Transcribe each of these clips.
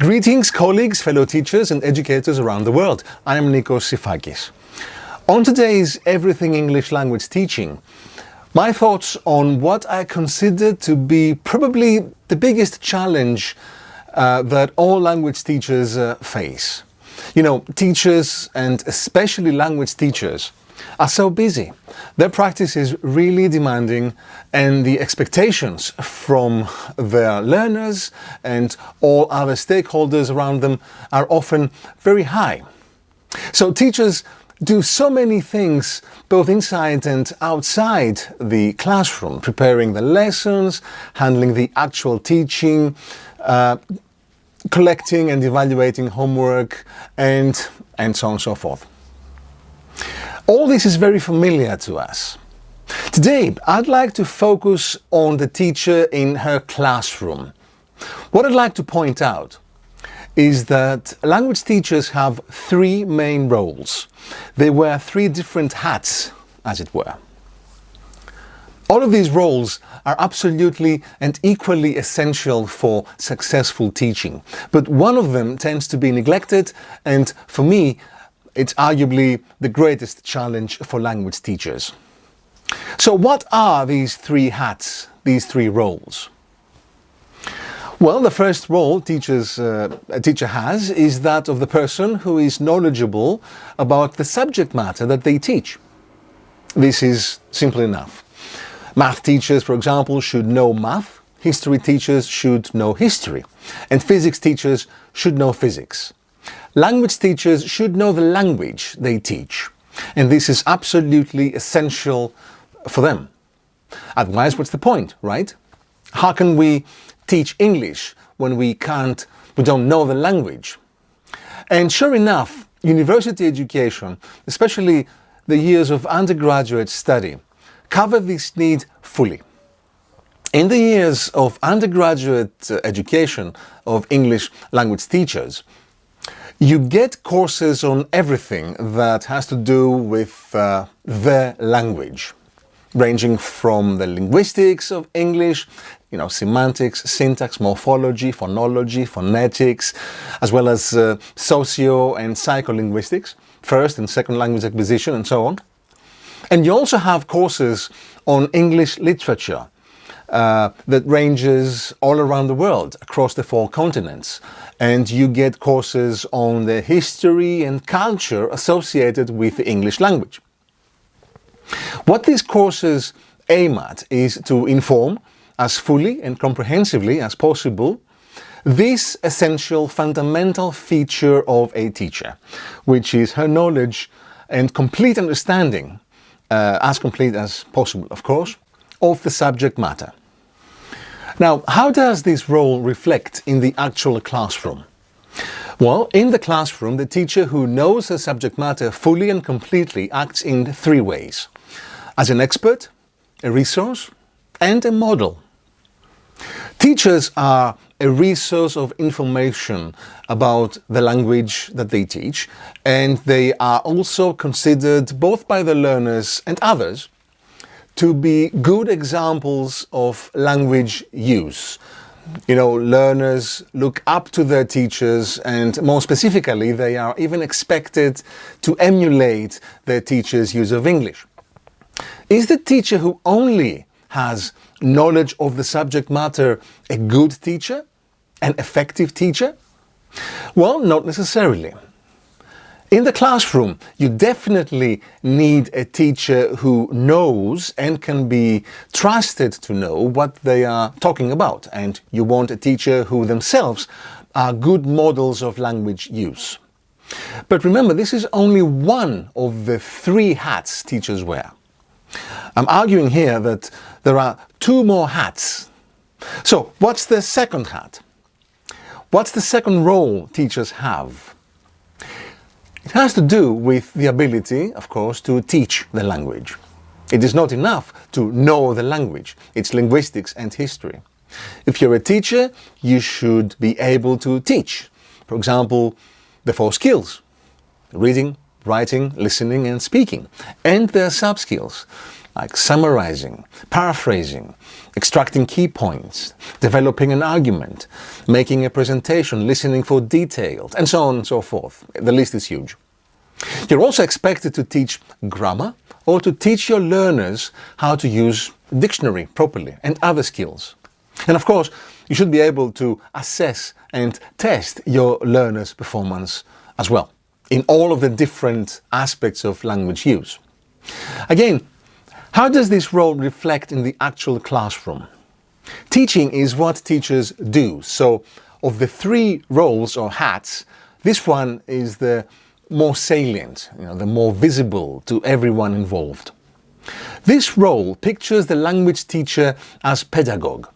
Greetings, colleagues, fellow teachers and educators around the world. I am Nikos Sifakis. On today's Everything English Language Teaching, my thoughts on what I consider to be probably the biggest challenge that all language teachers face. You know, teachers, and especially language teachers, are so busy. Their practice is really demanding, and the expectations from their learners and all other stakeholders around them are often very high. So teachers do so many things both inside and outside the classroom, preparing the lessons, handling the actual teaching, collecting and evaluating homework, and so on and so forth. All this is very familiar to us. Today, I'd like to focus on the teacher in her classroom. What I'd like to point out is that language teachers have three main roles. They wear three different hats, as it were. All of these roles are absolutely and equally essential for successful teaching, but one of them tends to be neglected, and for me, it's arguably the greatest challenge for language teachers. So what are these three hats, these three roles? Well, the first role a teacher has is that of the person who is knowledgeable about the subject matter that they teach. This is simple enough. Math teachers, for example, should know math, history teachers should know history, and physics teachers should know physics. Language teachers should know the language they teach, and this is absolutely essential for them. Otherwise, what's the point, right? How can we teach English when we don't know the language? And sure enough, university education, especially the years of undergraduate study, cover this need fully. In the years of undergraduate education of English language teachers, you get courses on everything that has to do with the language, ranging from the linguistics of English, semantics, syntax, morphology, phonology, phonetics, as well as socio- and psycholinguistics, first and second language acquisition, and so on. And you also have courses on English literature that ranges all around the world, across the 4 continents. And you get courses on the history and culture associated with the English language. What these courses aim at is to inform as fully and comprehensively as possible this essential fundamental feature of a teacher, which is her knowledge and complete understanding, as complete as possible, of course, of the subject matter. Now, how does this role reflect in the actual classroom? Well, in the classroom, the teacher who knows the subject matter fully and completely acts in 3 ways: as an expert, a resource, and a model. Teachers are a resource of information about the language that they teach, and they are also considered, both by the learners and others, to be good examples of language use. Learners look up to their teachers, and more specifically, they are even expected to emulate their teachers' use of English. Is the teacher who only has knowledge of the subject matter a good teacher, an effective teacher? Well, not necessarily. In the classroom, you definitely need a teacher who knows and can be trusted to know what they are talking about, and you want a teacher who themselves are good models of language use. But remember, this is only one of the 3 hats teachers wear. I'm arguing here that there are 2 more hats. So, what's the second hat? What's the second role teachers have? It has to do with the ability, of course, to teach the language. It is not enough to know the language. It's linguistics and history. If you're a teacher, you should be able to teach, for example, the 4 skills: reading, writing, listening, and speaking, and their sub-skills: like summarizing, paraphrasing, extracting key points, developing an argument, making a presentation, listening for details, and so on and so forth. The list is huge. You're also expected to teach grammar or to teach your learners how to use a dictionary properly and other skills. And of course, you should be able to assess and test your learners' performance as well in all of the different aspects of language use. Again, how does this role reflect in the actual classroom? Teaching is what teachers do. So of the three roles or hats, this one is the more salient, the more visible to everyone involved. This role pictures the language teacher as pedagogue.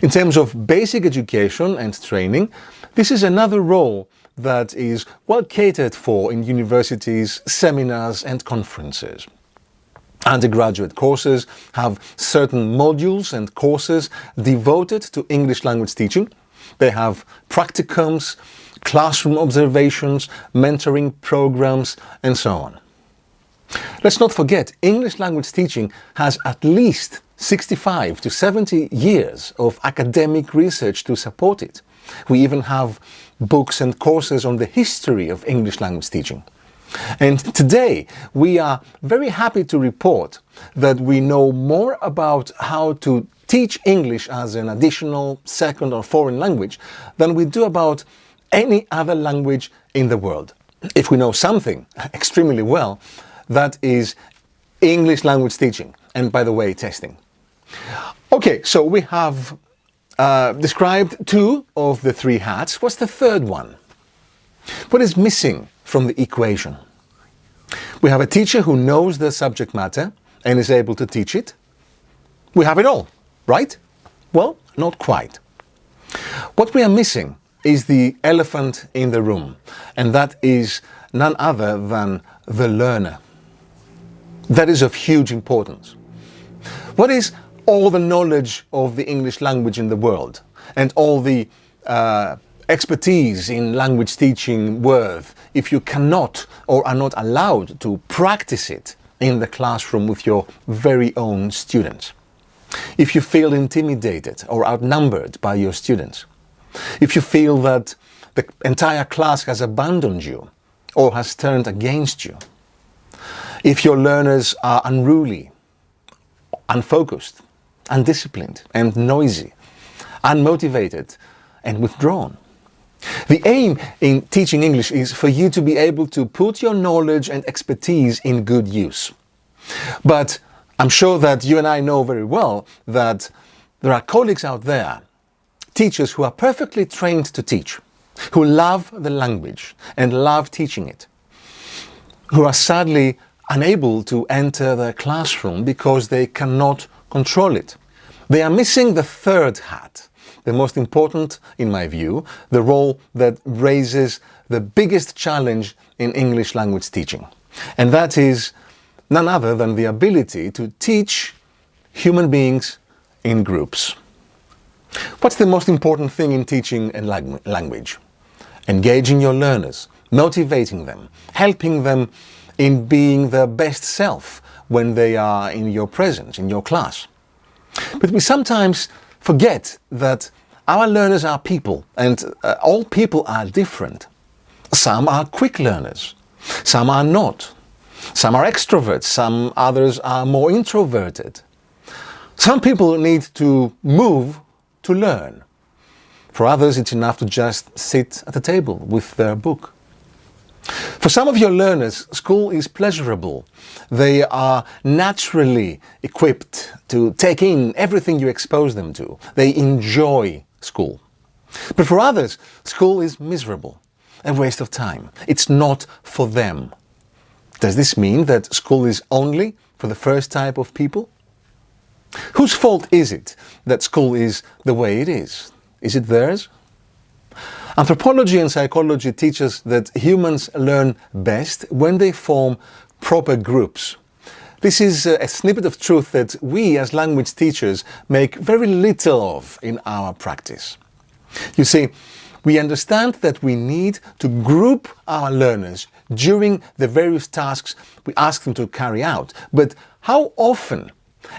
In terms of basic education and training, this is another role that is well catered for in universities, seminars and conferences. Undergraduate courses have certain modules and courses devoted to English language teaching. They have practicums, classroom observations, mentoring programs, and so on. Let's not forget, English language teaching has at least 65 to 70 years of academic research to support it. We even have books and courses on the history of English language teaching. And today we are very happy to report that we know more about how to teach English as an additional second or foreign language than we do about any other language in the world. If we know something extremely well, that is English language teaching, and by the way, testing. Okay, so we have described two of the three hats. What's the third one? What is missing from the equation? We have a teacher who knows the subject matter and is able to teach it. We have it all, right? Well, not quite. What we are missing is the elephant in the room, and that is none other than the learner. That is of huge importance. What is all the knowledge of the English language in the world and all the expertise in language teaching worth if you cannot or are not allowed to practice it in the classroom with your very own students? If you feel intimidated or outnumbered by your students, if you feel that the entire class has abandoned you or has turned against you, if your learners are unruly, unfocused, undisciplined and noisy, unmotivated and withdrawn. The aim in teaching English is for you to be able to put your knowledge and expertise in good use. But I'm sure that you and I know very well that there are colleagues out there, teachers who are perfectly trained to teach, who love the language and love teaching it, who are sadly unable to enter the classroom because they cannot control it. They are missing the third hat, the most important, in my view, the role that raises the biggest challenge in English language teaching. And that is none other than the ability to teach human beings in groups. What's the most important thing in teaching a language? Engaging your learners, motivating them, helping them in being their best self when they are in your presence, in your class. But we sometimes forget that our learners are people, and all people are different. Some are quick learners, some are not. Some are extroverts, some others are more introverted. Some people need to move to learn. For others, it's enough to just sit at a table with their book. For some of your learners, school is pleasurable. They are naturally equipped to take in everything you expose them to. They enjoy school. But for others, school is miserable, a waste of time. It's not for them. Does this mean that school is only for the first type of people? Whose fault is it that school is the way it is? Is it theirs? Anthropology and psychology teach us that humans learn best when they form proper groups. This is a snippet of truth that we as language teachers make very little of in our practice. You see, we understand that we need to group our learners during the various tasks we ask them to carry out. But how often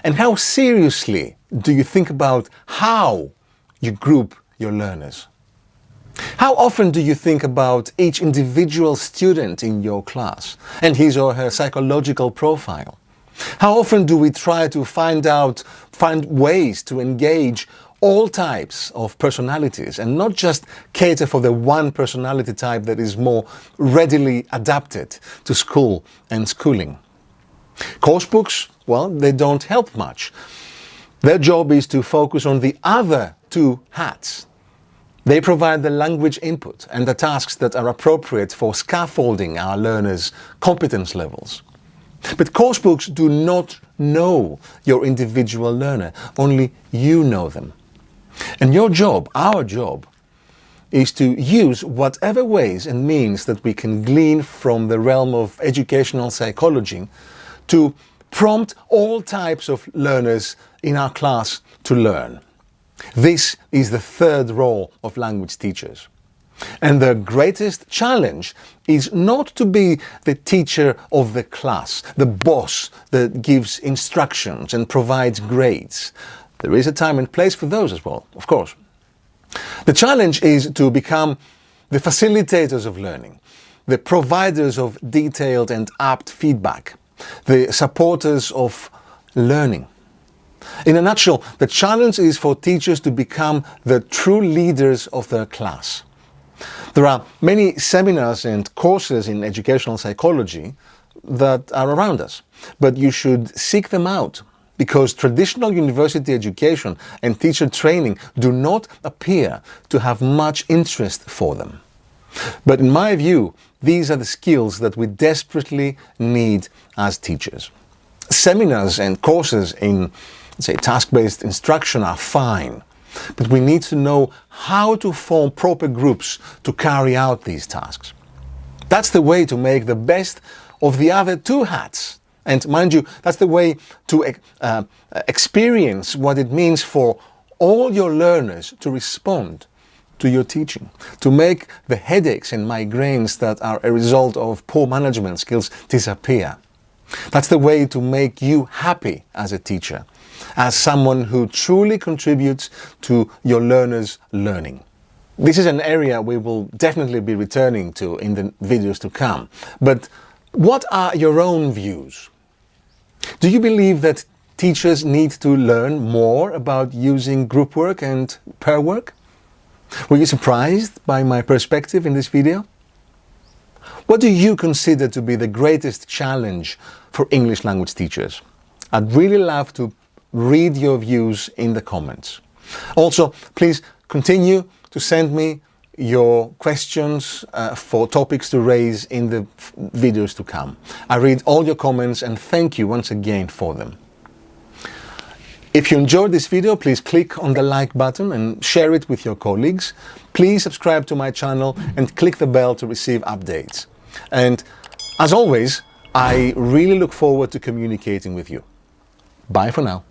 and how seriously do you think about how you group your learners? How often do you think about each individual student in your class and his or her psychological profile? How often do we try to find ways to engage all types of personalities and not just cater for the one personality type that is more readily adapted to school and schooling? Course books, well, they don't help much. Their job is to focus on the other two hats. They provide the language input and the tasks that are appropriate for scaffolding our learners' competence levels. But course books do not know your individual learner, only you know them. And your job, our job, is to use whatever ways and means that we can glean from the realm of educational psychology to prompt all types of learners in our class to learn. This is the third role of language teachers. And the greatest challenge is not to be the teacher of the class, the boss that gives instructions and provides grades. There is a time and place for those as well, of course. The challenge is to become the facilitators of learning, the providers of detailed and apt feedback, the supporters of learning. In a nutshell, the challenge is for teachers to become the true leaders of their class. There are many seminars and courses in educational psychology that are around us, but you should seek them out because traditional university education and teacher training do not appear to have much interest for them. But in my view, these are the skills that we desperately need as teachers. Seminars and courses in, say, task-based instruction are fine, but we need to know how to form proper groups to carry out these tasks. That's the way to make the best of the other two hats. And mind you, that's the way to experience what it means for all your learners to respond to your teaching, to make the headaches and migraines that are a result of poor management skills disappear. That's the way to make you happy as a teacher, as someone who truly contributes to your learners' learning. This is an area we will definitely be returning to in the videos to come. But what are your own views? Do you believe that teachers need to learn more about using group work and pair work? Were you surprised by my perspective in this video? What do you consider to be the greatest challenge for English language teachers? I'd really love to read your views in the comments. Also, please continue to send me your questions for topics to raise in the videos to come. I read all your comments and thank you once again for them. If you enjoyed this video, please click on the like button and share it with your colleagues. Please subscribe to my channel and click the bell to receive updates. And as always, I really look forward to communicating with you. Bye for now.